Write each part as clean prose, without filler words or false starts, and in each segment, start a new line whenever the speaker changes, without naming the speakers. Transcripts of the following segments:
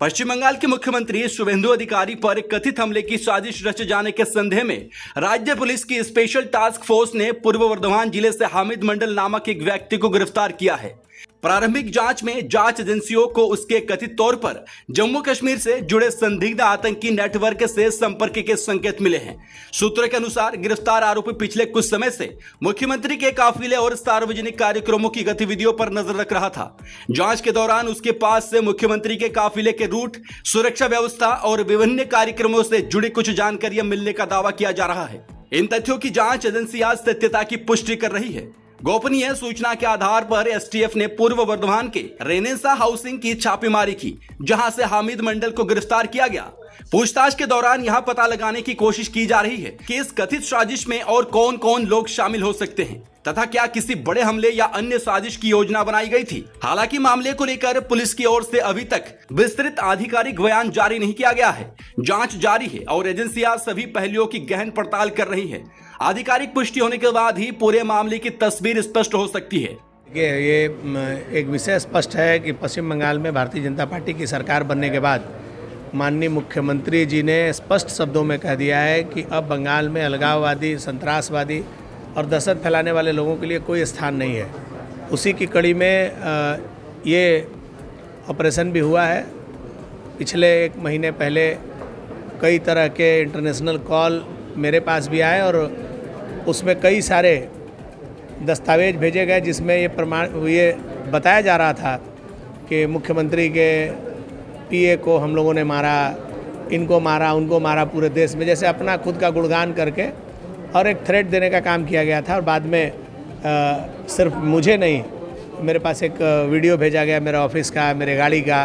पश्चिम बंगाल के मुख्यमंत्री शुभेंदु अधिकारी पर कथित हमले की साजिश रचे जाने के संदेह में राज्य पुलिस की स्पेशल टास्क फोर्स ने पूर्व वर्धमान जिले से हामिद मंडल नामक एक व्यक्ति को गिरफ्तार किया है। प्रारंभिक जांच में जांच एजेंसियों को उसके कथित तौर पर जम्मू कश्मीर से जुड़े संदिग्ध आतंकी नेटवर्क से संपर्क के संकेत मिले हैं। सूत्रों के अनुसार गिरफ्तार आरोपी पिछले कुछ समय से मुख्यमंत्री के काफिले और सार्वजनिक कार्यक्रमों की गतिविधियों पर नजर रख रहा था। जांच के दौरान उसके पास से मुख्यमंत्री के काफिले के रूट, सुरक्षा व्यवस्था और विभिन्न कार्यक्रमों से जुड़ी कुछ जानकारियां मिलने का दावा किया जा रहा है। इन तथ्यों की जांच एजेंसी आज सत्यता की पुष्टि कर रही है। गोपनीय सूचना के आधार पर एसटीएफ ने पूर्व वर्धमान के रेनेसा हाउसिंग की छापेमारी की, जहां से हामिद मंडल को गिरफ्तार किया गया। पूछताछ के दौरान यह पता लगाने की कोशिश की जा रही है कि इस कथित साजिश में और कौन कौन लोग शामिल हो सकते हैं तथा क्या किसी बड़े हमले या अन्य साजिश की योजना बनाई गई थी। हालांकि मामले को लेकर पुलिस की ओर से अभी तक विस्तृत आधिकारिक बयान जारी नहीं किया गया है। जांच जारी है और एजेंसियां सभी पहलुओं की गहन पड़ताल कर रही है। आधिकारिक पुष्टि होने के बाद ही पूरे मामले की तस्वीर स्पष्ट हो सकती है।
ये एक विषय स्पष्ट है कि पश्चिम बंगाल में भारतीय जनता पार्टी की सरकार बनने के बाद माननीय मुख्यमंत्री जी ने स्पष्ट शब्दों में कह दिया है कि अब बंगाल में अलगाववादी, संतरासवादी और दहशत फैलाने वाले लोगों के लिए कोई स्थान नहीं है। उसी की कड़ी में ये ऑपरेशन भी हुआ है। पिछले एक महीने पहले कई तरह के इंटरनेशनल कॉल मेरे पास भी आए और उसमें कई सारे दस्तावेज भेजे गए जिसमें ये बताया जा रहा था कि मुख्यमंत्री के पीए को हम लोगों ने मारा, इनको मारा, उनको मारा, पूरे देश में, जैसे अपना खुद का गुणगान करके और एक थ्रेट देने का काम किया गया था। और बाद में सिर्फ मुझे नहीं, मेरे पास एक वीडियो भेजा गया मेरे ऑफिस का, मेरे गाड़ी का,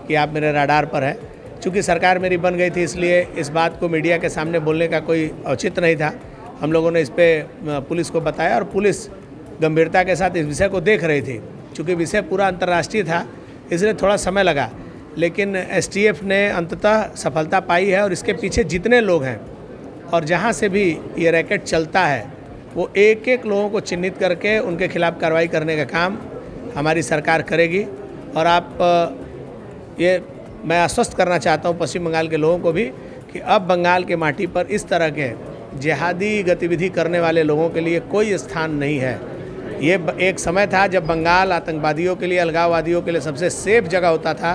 कि आप मेरे राडार पर हैं। चूँकि सरकार मेरी बन गई थी इसलिए इस बात को मीडिया के सामने बोलने का कोई औचित्य नहीं था। हम लोगों ने इस पर पुलिस को बताया और पुलिस गंभीरता के साथ इस विषय को देख रही थी। चूँकि विषय पूरा अंतर्राष्ट्रीय था इसलिए थोड़ा समय लगा, लेकिन एसटीएफ ने अंततः सफलता पाई है। और इसके पीछे जितने लोग हैं और जहाँ से भी ये रैकेट चलता है वो एक एक लोगों को चिन्हित करके उनके खिलाफ कार्रवाई करने का काम हमारी सरकार करेगी। और ये मैं आश्वस्त करना चाहता हूँ पश्चिम बंगाल के लोगों को भी कि अब बंगाल के माटी पर इस तरह के जिहादी गतिविधि करने वाले लोगों के लिए कोई स्थान नहीं है। ये एक समय था जब बंगाल आतंकवादियों के लिए, अलगाववादियों के लिए सबसे सेफ जगह होता था।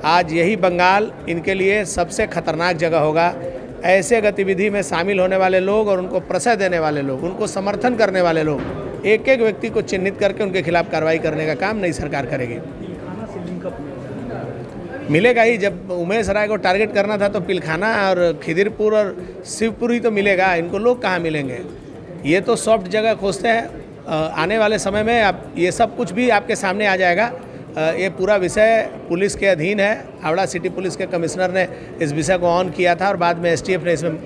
आज यही बंगाल इनके लिए सबसे खतरनाक जगह होगा। ऐसे गतिविधि में शामिल होने वाले लोग और उनको प्रश्रय देने वाले लोग, उनको समर्थन करने वाले लोग, एक एक व्यक्ति को चिन्हित करके उनके खिलाफ कार्रवाई करने का काम नई सरकार करेगी। मिलेगा ही। जब उमेश राय को टारगेट करना था तो पिलखाना और खिदिरपुर और शिवपुर ही तो मिलेगा, इनको लोग कहाँ मिलेंगे। ये तो सॉफ्ट जगह खोजते हैं। आने वाले समय में अब ये सब कुछ भी आपके सामने आ जाएगा। ये पूरा विषय पुलिस के अधीन है। हावड़ा सिटी पुलिस के कमिश्नर ने इस विषय को ऑन किया था और बाद में एसटीएफ ने इसमें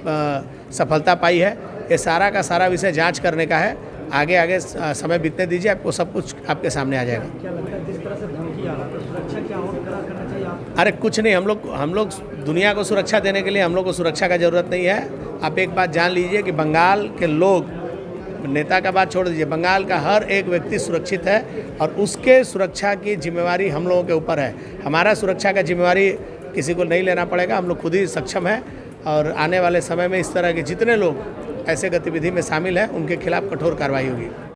सफलता पाई है। ये सारा का सारा विषय जांच करने का है। आगे समय बीतने दीजिए, आपको सब कुछ आपके सामने आ जाएगा।
क्या लगता है जिस तरह से धमकी आ रहा है, सुरक्षा क्या और कड़ा करना चाहिए आप?
अरे कुछ नहीं, हम लोग दुनिया को सुरक्षा देने के लिए हम लोग को सुरक्षा का ज़रूरत नहीं है। आप एक बात जान लीजिए कि बंगाल के लोग, नेता का बात छोड़ दीजिए, बंगाल का हर एक व्यक्ति सुरक्षित है और उसके सुरक्षा की जिम्मेवारी हम लोगों के ऊपर है। हमारा सुरक्षा का जिम्मेवारी किसी को नहीं लेना पड़ेगा, हम लोग खुद ही सक्षम हैं। और आने वाले समय में इस तरह के जितने लोग ऐसे गतिविधि में शामिल हैं उनके खिलाफ कठोर कार्रवाई होगी।